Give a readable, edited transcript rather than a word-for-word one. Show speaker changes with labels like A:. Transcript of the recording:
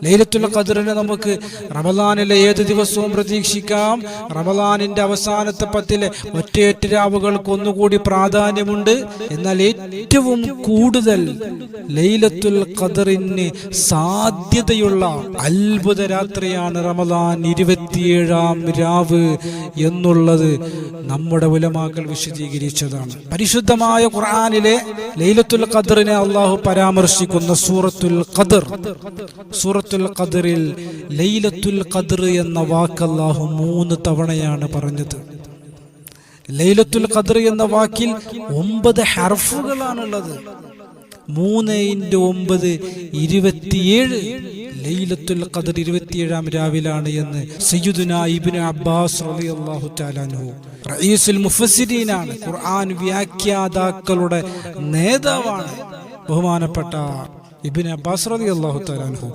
A: ലൈലത്തുൽ ഖദ്റിനെ നമുക്ക് റമളാനിലെ ഏത് ദിവസവും പ്രതീക്ഷിക്കാം. റമളാനിന്റെ അവസാനത്തെ 10 ഒറ്റയൊറ്റ രാവുകൾക്ക് ഒന്നുകൂടി പ്രാധാന്യമുണ്ട്. എന്നാൽ ഏറ്റവും കൂടുതൽ ലൈലത്തുൽ ഖദ്റിന് സാധ്യതയുള്ള അത്ഭുത രാത്രിയാണ് റമളാൻ 27-ാം രാവ് എന്നുള്ളത് നമ്മുടെ ഉലമാക്കൾ വിശദീകരിച്ചതാണ്. പരിശുദ്ധമായ ഖുർആനിലെ ലൈലത്തുൽ ഖദ്റിനെ അല്ലാഹു പരാമർശിക്കുന്ന സൂറത്തുൽ ഖദ്റിൽ ലൈലത്തുൽ ഖദ്ർ എന്ന വാക്ക് അല്ലാഹു 3 തവണയാണ് പറഞ്ഞത്. ലൈലത്തുൽ ഖദ്ർ എന്ന വാക്കിൽ 9 ഹർഫുകളാണുള്ളത്. 3 × 9 27. ലൈലത്തുൽ ഖദ്ർ 27-ാം രാവിലാണ് എന്ന് സയ്യിദുനാ ഇബ്നു അബ്ബാസ് റളിയല്ലാഹു തആല അൻഹു റഈസുൽ മുഫസ്സിരീനാണ്, ഖുർആൻ വ്യാഖ്യാതാക്കളുടെ നേതാവാണ് ബഹുമാനപ്പെട്ട ഇബ്നു അബ്ബാസ് റളിയല്ലാഹു തആല അൻഹു